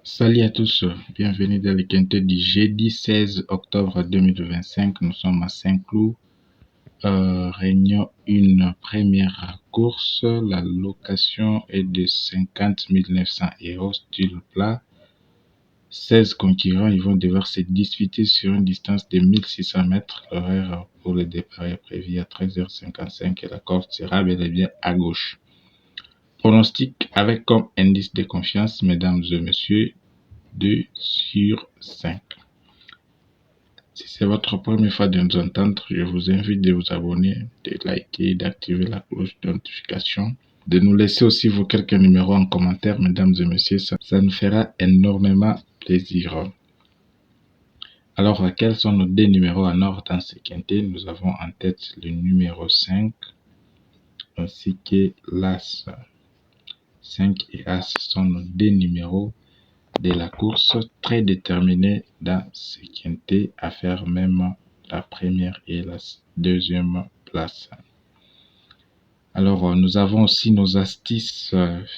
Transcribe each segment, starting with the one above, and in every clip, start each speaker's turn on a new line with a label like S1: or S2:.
S1: Salut à tous, bienvenue dans le quintet du jeudi 16 octobre 2025. Nous sommes à Saint-Cloud. Réunion une première course. La location est de 50 900 € style plat. 16 concurrents, ils vont devoir se disputer sur une distance de 1600 mètres. L'horaire pour le départ est prévu à 13h55 et la corde sera bel et bien à gauche. Pronostic avec comme indice de confiance, mesdames et messieurs, 2 sur 5. Si c'est votre première fois de nous entendre, je vous invite de vous abonner, de liker, d'activer la cloche de notification, de nous laisser aussi vos quelques numéros en commentaire, mesdames et messieurs, ça nous fera énormément plaisir. Alors, quels sont nos deux numéros en ordre dans ce quintet? Nous avons en tête le numéro 5 ainsi que l'As. 5 et As sont nos deux numéros de la course, très déterminés dans ce quintet à faire même la première et la deuxième place. Alors, nous avons aussi nos astuces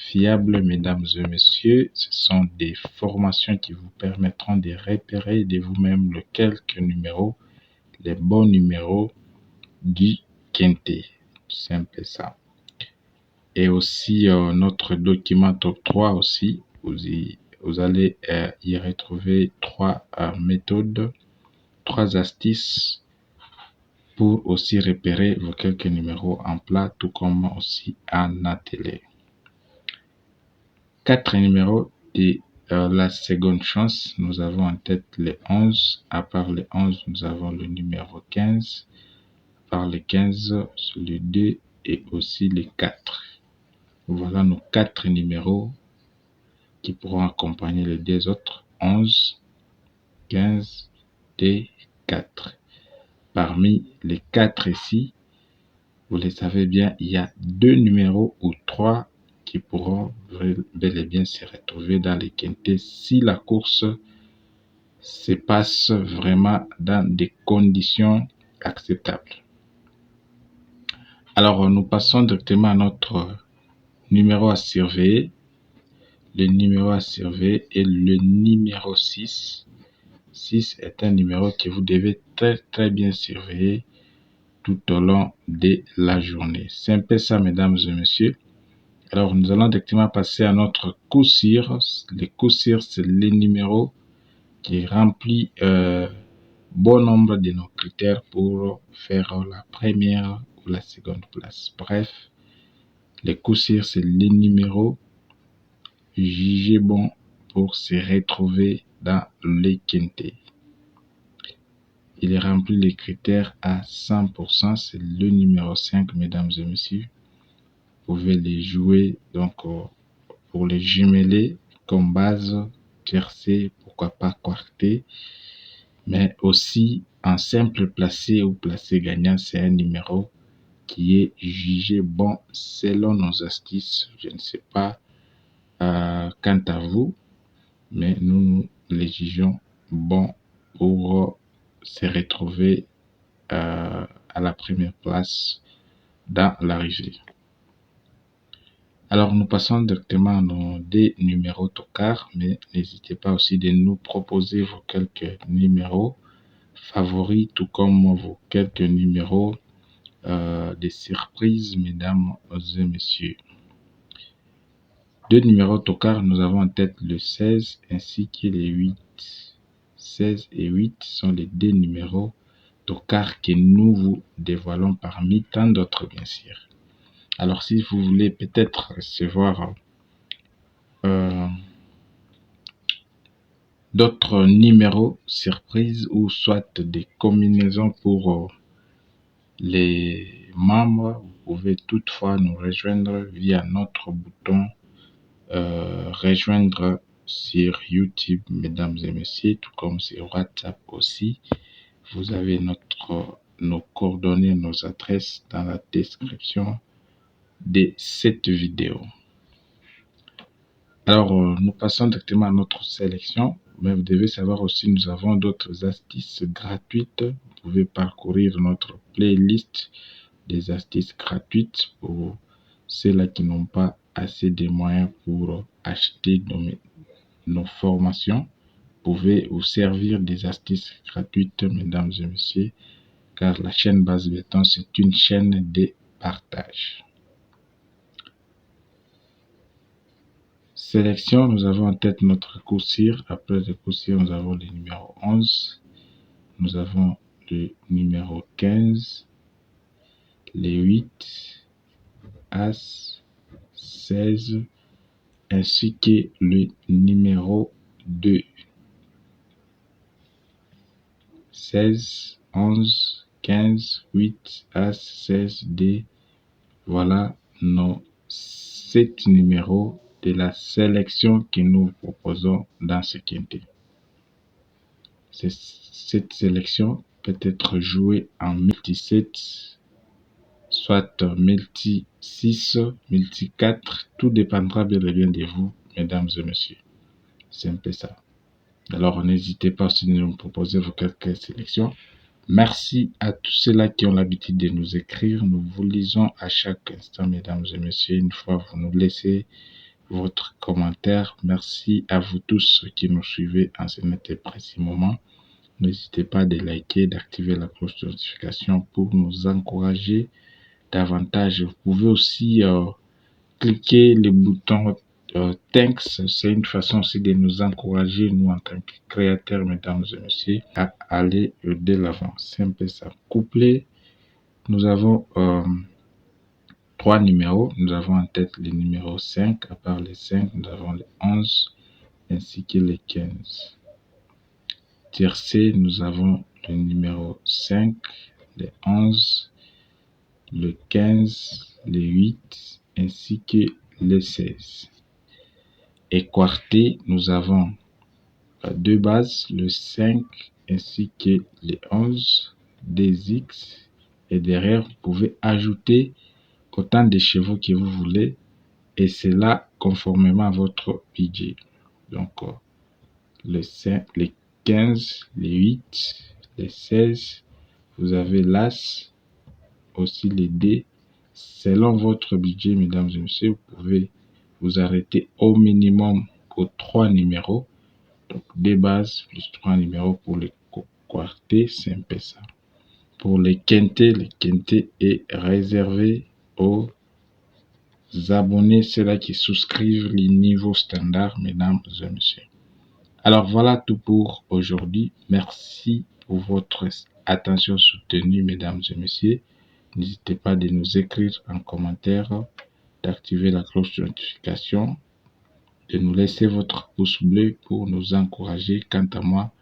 S1: fiables, mesdames et messieurs. Ce sont des formations qui vous permettront de repérer de vous-même les quelques numéros, les bons numéros du quintet. C'est un peu ça. Et aussi, notre document top 3 aussi, vous allez y retrouver 3 méthodes, 3 astuces pour aussi repérer vos quelques numéros en plat, tout comme aussi en attelé. 4 numéros de la seconde chance. Nous avons en tête les 11. À part les 11, nous avons le numéro 15. À part les 15, le 2 et aussi les 4. Voilà nos 4 numéros qui pourront accompagner les deux autres, 11, 15 et 4. Parmi les 4 ici, vous le savez bien, il y a 2 numéros ou 3 qui pourront bel et bien se retrouver dans les quintets si la course se passe vraiment dans des conditions acceptables. Alors, nous passons directement à notre numéro à surveiller. Le numéro à surveiller est le numéro 6. 6 est un numéro que vous devez très bien surveiller tout au long de la journée. C'est un peu ça, mesdames et messieurs. Alors, nous allons directement passer à notre coup sûr. Le coup sûr, c'est le numéro qui remplit bon nombre de nos critères pour faire la première ou la seconde place. Bref, le coup sûr, c'est le numéro jugé bon pour se retrouver dans les quintets. Il remplit les critères à 100%. C'est le numéro 5, mesdames et messieurs. Vous pouvez les jouer donc pour les jumeler comme base, tiercé, pourquoi pas quarté. Mais aussi en simple placé ou placé gagnant, c'est un numéro qui est jugé bon selon nos astuces. Je ne sais pas quant à vous, mais nous les jugeons bons pour se retrouver à la première place dans l'arrivée. Alors, nous passons directement à nos deux numéros tocards, mais n'hésitez pas aussi de nous proposer vos quelques numéros favoris, tout comme vos quelques numéros de surprise, mesdames et messieurs. Deux numéros tocards, nous avons en tête le 16 ainsi que le 8. 16 et 8 sont les deux numéros tocards que nous vous dévoilons parmi tant d'autres, bien sûr. Alors, si vous voulez peut-être recevoir d'autres numéros surprises ou soit des combinaisons pour les membres, vous pouvez toutefois nous rejoindre via notre bouton rejoindre sur YouTube, mesdames et messieurs, tout comme sur WhatsApp aussi. Vous avez nos coordonnées, nos adresses dans la description de cette vidéo. Alors, nous passons directement à notre sélection. Mais vous devez savoir aussi, nous avons d'autres astuces gratuites. Vous pouvez parcourir notre playlist des astuces gratuites pour ceux-là qui n'ont pas assez de moyens pour acheter nos formations. Vous pouvez vous servir des astuces gratuites, mesdames et messieurs, car la chaîne Base Béton, c'est une chaîne de partage. Sélection, nous avons en tête notre coup-sire. Après le coup-sire, nous avons le numéro 11. Nous avons le numéro 15, les 8, As, 16, ainsi que le numéro 2. 16, 11, 15, 8, As, 16, D. Voilà nos 7 numéros de la sélection que nous proposons dans ce quintet. Cette sélection peut être jouée en multi-7, soit multi-6, multi-4. Tout dépendra bien et bien de vous, mesdames et messieurs. C'est un peu ça. Alors, n'hésitez pas si de nous proposer vos quelques sélections. Merci à tous ceux-là qui ont l'habitude de nous écrire. Nous vous lisons à chaque instant, mesdames et messieurs. Une fois vous nous laissez votre commentaire. Merci à vous tous qui nous suivez en ce net et précis moment. N'hésitez pas de liker, d'activer la cloche de notification pour nous encourager davantage. Vous pouvez aussi cliquer le bouton Thanks. C'est une façon aussi de nous encourager, nous en tant que créateurs, mesdames et messieurs, à aller de l'avant. C'est un peu ça. Couplet, nous avons 3 numéros. Nous avons en tête le numéro 5. À part les 5, nous avons les 11 ainsi que les 15. Tiercé, nous avons le numéro 5, le 11, le 15, le 8 ainsi que le 16. Et quarté, nous avons 2 bases, le 5 ainsi que le 11, des X. Et derrière, vous pouvez ajouter autant de chevaux que vous voulez. Et cela conformément à votre budget. Donc, le 5, les 15, les 8, les 16, vous avez l'As, aussi les dés. Selon votre budget, mesdames et messieurs, vous pouvez vous arrêter au minimum aux 3 numéros. Donc, des bases plus 3 numéros pour les quartés, c'est un peu ça. Pour les quintés, le quintet est réservé aux abonnés, ceux-là qui souscrivent les niveaux standards, mesdames et messieurs. Alors voilà tout pour aujourd'hui. Merci pour votre attention soutenue, mesdames et messieurs. N'hésitez pas de nous écrire en commentaire, d'activer la cloche de notification, de nous laisser votre pouce bleu pour nous encourager. Quant à moi,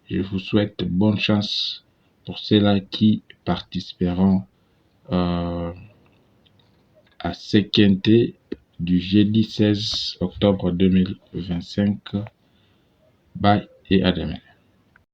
S1: je vous souhaite bonne chance pour ceux-là qui participeront à ce quintet du jeudi 16 octobre 2025. Bye et à demain.